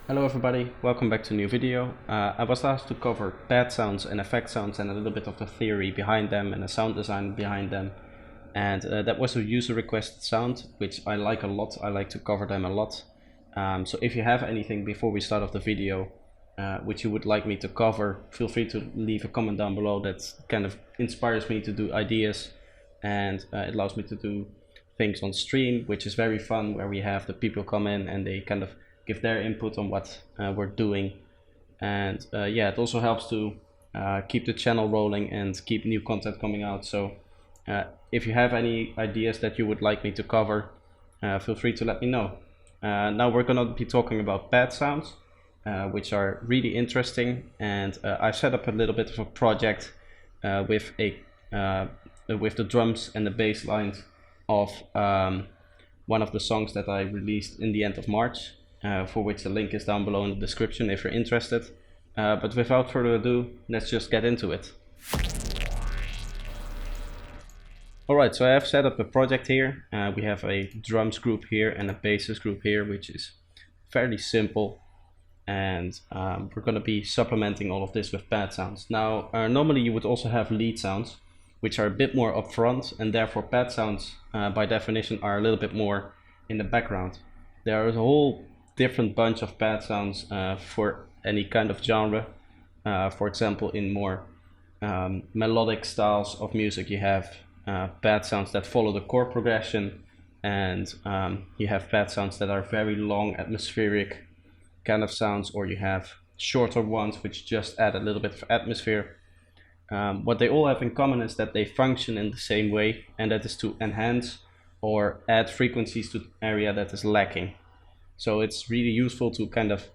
Hello everybody, welcome back to a new video. I was asked to cover pad sounds and effect sounds and a little bit of the theory behind them and the sound design behind them. And that was a user requested sound, which I like a lot. I like to cover them a lot. So if you have anything before we start off the video, which you would like me to cover, feel free to leave a comment down below. That kind of inspires me to do ideas, and it allows me to do things on stream, which is very fun, where we have the people come in and they kind of give their input on what we're doing. And yeah, it also helps to keep the channel rolling and keep new content coming out. So if you have any ideas that you would like me to cover, feel free to let me know. Now we're gonna be talking about pad sounds, which are really interesting, and I set up a little bit of a project with the drums and the bass lines of one of the songs that I released in the end of March, for which the link is down below in the description if you're interested. But without further ado, let's just get into it. Alright, so I have set up a project here. We have a drums group here and a basses group here, which is fairly simple. And we're going to be supplementing all of this with pad sounds. Now, normally you would also have lead sounds, which are a bit more upfront, and therefore pad sounds, by definition, are a little bit more in the background. There is a whole different bunch of pad sounds for any kind of genre. For example, in more melodic styles of music, you have pad sounds that follow the chord progression, and you have pad sounds that are very long, atmospheric kind of sounds, or you have shorter ones which just add a little bit of atmosphere. What they all have in common is that they function in the same way, and that is to enhance or add frequencies to the area that is lacking. So it's really useful to kind of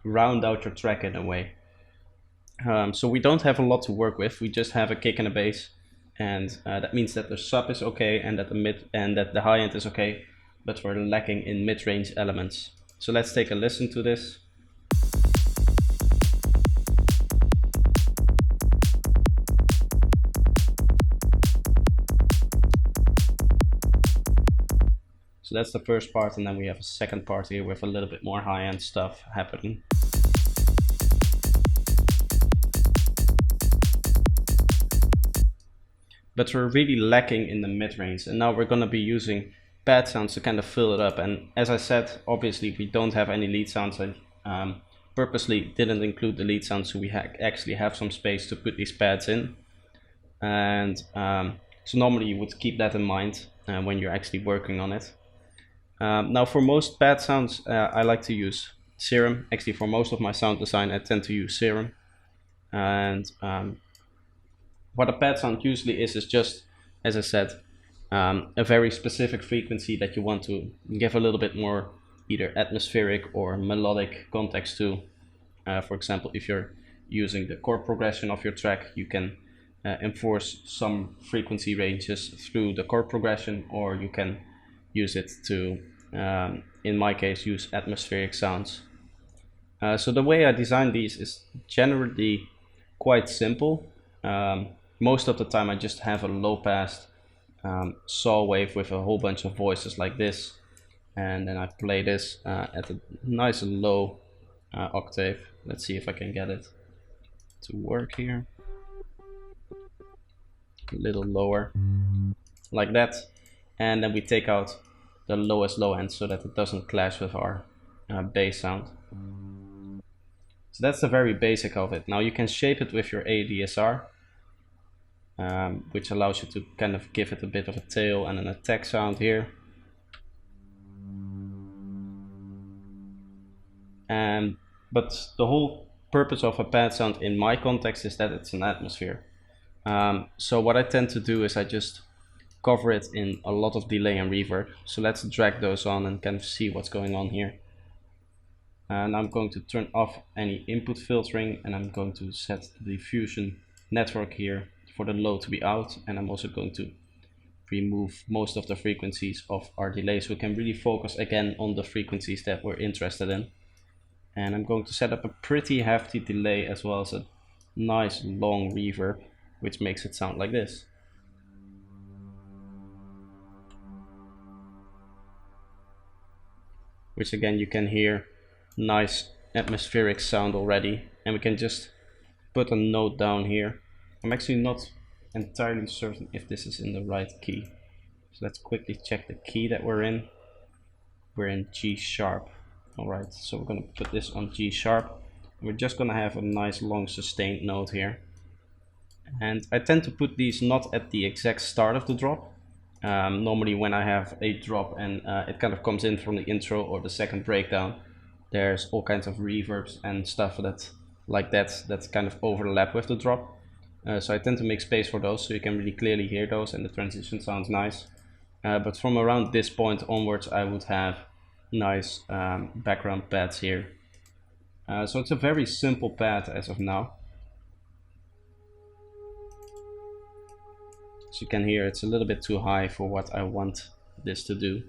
round out your track in a way. So we don't have a lot to work with. We just have a kick and a bass, and that means that the sub is okay and that the mid and that the high end is okay, but we're lacking in mid-range elements. So let's take a listen to this. So that's the first part, and then we have a second part here with a little bit more high-end stuff happening. But we're really lacking in the mid-range, and now we're going to be using pad sounds to kind of fill it up. And as I said, obviously we don't have any lead sounds. I purposely didn't include the lead sounds, so we actually have some space to put these pads in. And so normally you would keep that in mind when you're actually working on it. Now for most pad sounds, I like to use Serum. Actually, for most of my sound design, I tend to use Serum. And what a pad sound usually is just, as I said, a very specific frequency that you want to give a little bit more either atmospheric or melodic context to. For example, if you're using the chord progression of your track, you can enforce some frequency ranges through the chord progression, or you can use it to, in my case, use atmospheric sounds. So the way I design these is generally quite simple. Most of the time I just have a low pass saw wave with a whole bunch of voices like this, and then I play this at a nice and low octave. Let's see if I can get it to work here. A little lower, like that, and then we take out the lowest low end so that it doesn't clash with our bass sound. So that's the very basic of it. Now you can shape it with your ADSR, which allows you to kind of give it a bit of a tail and an attack sound here. But the whole purpose of a pad sound in my context is that it's an atmosphere. So what I tend to do is I just cover it in a lot of delay and reverb. So let's drag those on and kind of see what's going on here. And I'm going to turn off any input filtering, and I'm going to set the diffusion network here for the low to be out, and I'm also going to remove most of the frequencies of our delay so we can really focus again on the frequencies that we're interested in. And I'm going to set up a pretty hefty delay as well as a nice long reverb, which makes it sound like this. Which again you can hear nice atmospheric sound already, and we can just put a note down here. I'm actually not entirely certain if this is in the right key, so let's quickly check the key that we're in. We're in G sharp. Alright, so we're going to put this on G sharp. We're just going to have a nice long sustained note here. And I tend to put these not at the exact start of the drop. Normally when I have a drop and it kind of comes in from the intro or the second breakdown, there's all kinds of reverbs and stuff that kind of overlap with the drop. So I tend to make space for those so you can really clearly hear those and the transition sounds nice. But from around this point onwards I would have nice background pads here. So it's a very simple pad as of now. As you can hear, it's a little bit too high for what I want this to do.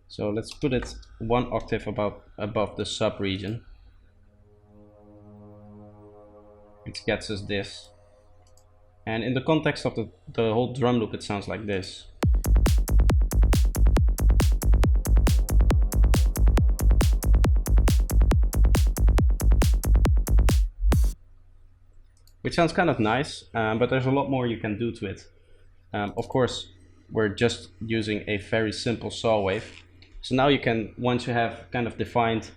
So let's put it one octave above the sub region. It gets us this. And in the context of the whole drum loop, it sounds like this. Which sounds kind of nice, but there's a lot more you can do to it. Of course, we're just using a very simple saw wave. So now you can, once you have kind of defined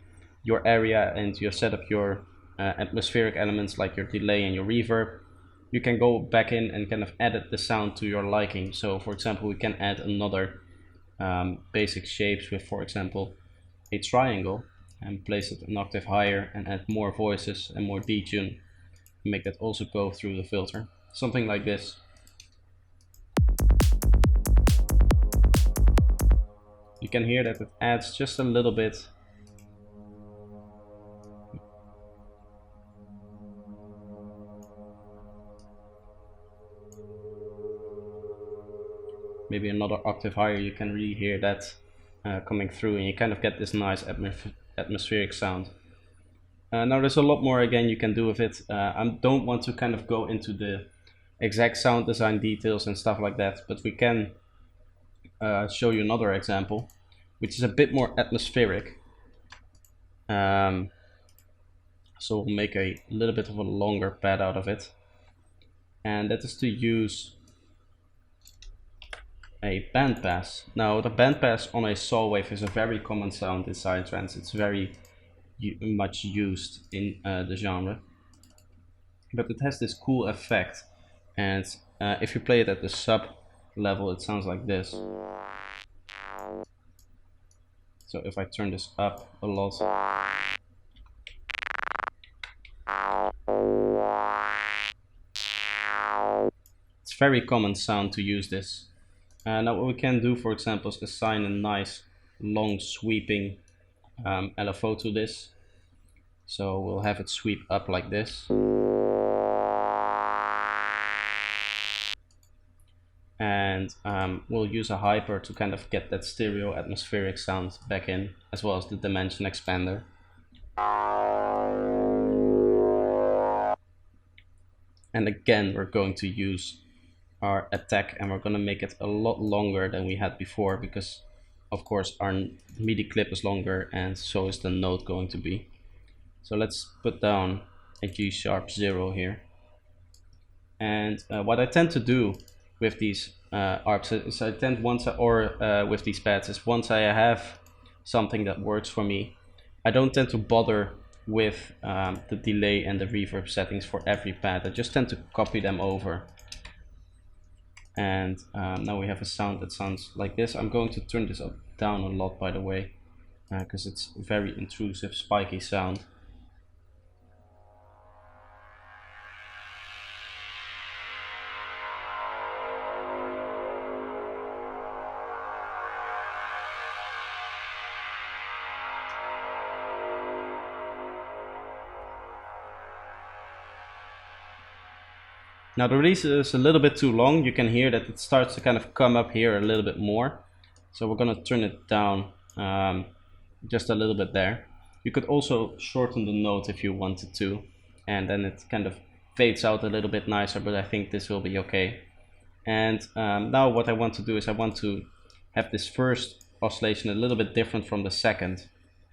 your area and you have set up your atmospheric elements like your delay and your reverb, you can go back in and kind of edit the sound to your liking. So for example, we can add another basic shapes with, for example, a triangle and place it an octave higher and add more voices and more detune. Make that also go through the filter. Something like this. You can hear that it adds just a little bit. Maybe another octave higher, you can really hear that coming through, and you kind of get this nice atmospheric sound. Now there's a lot more again you can do with it. I don't want to kind of go into the exact sound design details and stuff like that, but we can show you another example which is a bit more atmospheric. So we'll make a little bit of a longer pad out of it, and that is to use a bandpass. Now the bandpass on a saw wave is a very common sound in Psytrance. It's very much used in the genre, but it has this cool effect, and if you play it at the sub level it sounds like this. So if I turn this up a lot, it's very common sound to use this. Now what we can do, for example, is assign a nice long sweeping LFO to this. So we'll have it sweep up like this. And we'll use a hyper to kind of get that stereo atmospheric sound back in, as well as the dimension expander. And again, we're going to use our attack, and we're going to make it a lot longer than we had before, because of course our MIDI clip is longer and so is the note going to be. So let's put down a G sharp 0 here. And what I tend to do with these ARPs is I tend with these pads is once I have something that works for me, I don't tend to bother with the delay and the reverb settings for every pad. I just tend to copy them over. And now we have a sound that sounds like this. I'm going to turn this up down a lot, by the way, because it's a very intrusive, spiky sound. Now the release is a little bit too long. You can hear that it starts to kind of come up here a little bit more. So we're going to turn it down just a little bit there. You could also shorten the note if you wanted to, and then it kind of fades out a little bit nicer, but I think this will be okay. And now what I want to do is I want to have this first oscillation a little bit different from the second.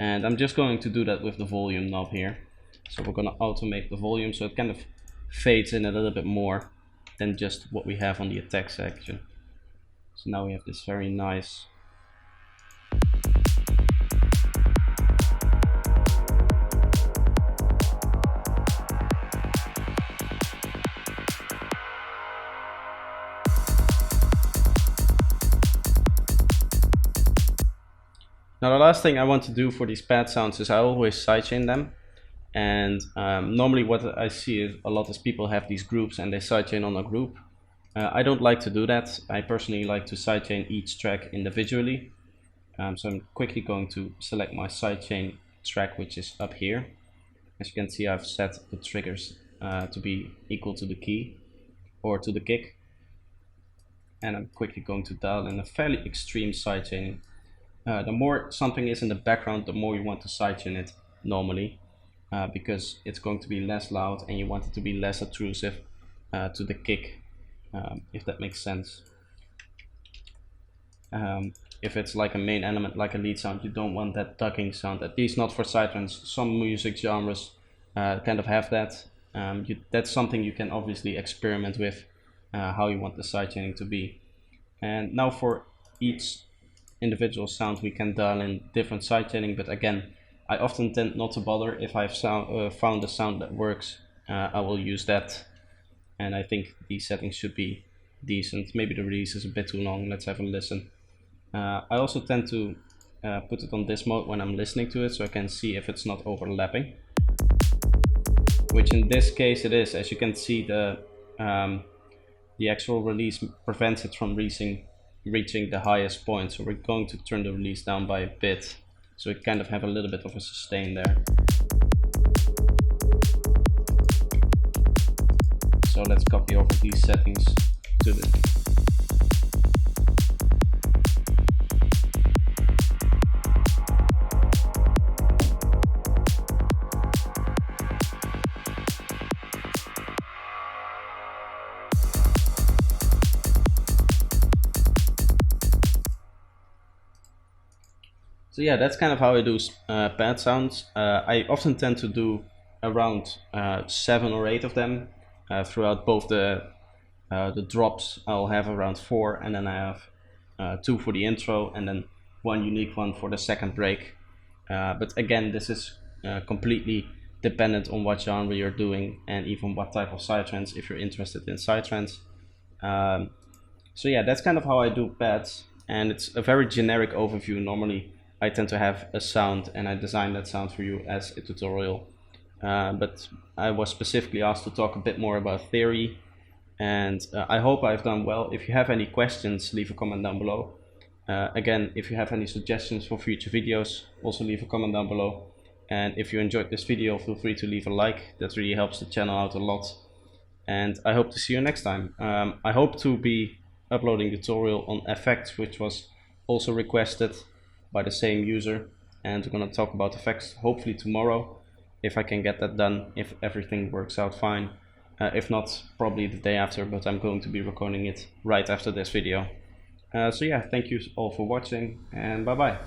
And I'm just going to do that with the volume knob here. So we're going to automate the volume so it kind of fades in a little bit more than just what we have on the attack section. So now we have this very nice Now the last thing I want to do for these pad sounds is I always sidechain them. And normally what I see is a lot of people have these groups and they sidechain on a group. I don't like to do that. I personally like to sidechain each track individually. So I'm quickly going to select my sidechain track, which is up here. As you can see, I've set the triggers to be equal to the key or to the kick. And I'm quickly going to dial in a fairly extreme sidechaining. The more something is in the background, the more you want to sidechain it normally, because it's going to be less loud and you want it to be less intrusive to the kick, if that makes sense. If it's like a main element, like a lead sound, you don't want that ducking sound, at least not for Psytrance. Some music genres kind of have that. That's something you can obviously experiment with, how you want the sidechaining to be. And now for each individual sound we can dial in different sidechaining, but again, I often tend not to bother. If I've found a sound that works, I will use that. And I think these settings should be decent. Maybe the release is a bit too long. Let's have a listen. I also tend to put it on this mode when I'm listening to it, so I can see if it's not overlapping, which in this case it is. As you can see, the actual release prevents it from reaching the highest point, so we're going to turn the release down by a bit, so we kind of have a little bit of a sustain there. So let's copy over these settings to the So yeah, that's kind of how I do pad sounds. I often tend to do around 7 or 8 of them throughout both the drops. I'll have around 4, and then I have 2 for the intro, and then 1 unique one for the second break. But again, this is completely dependent on what genre you're doing, and even what type of Psytrance, if you're interested in Psytrance. So yeah, that's kind of how I do pads, and it's a very generic overview. Normally I tend to have a sound and I design that sound for you as a tutorial, but I was specifically asked to talk a bit more about theory, and I hope I've done well. If you have any questions, leave a comment down below. Again, if you have any suggestions for future videos, also leave a comment down below. And if you enjoyed this video, feel free to leave a like. That really helps the channel out a lot. And I hope to see you next time. I hope to be uploading a tutorial on effects, which was also requested by the same user, and we're going to talk about effects hopefully tomorrow, if I can get that done, if everything works out fine. If not, probably the day after, but I'm going to be recording it right after this video. So yeah, thank you all for watching, and bye bye.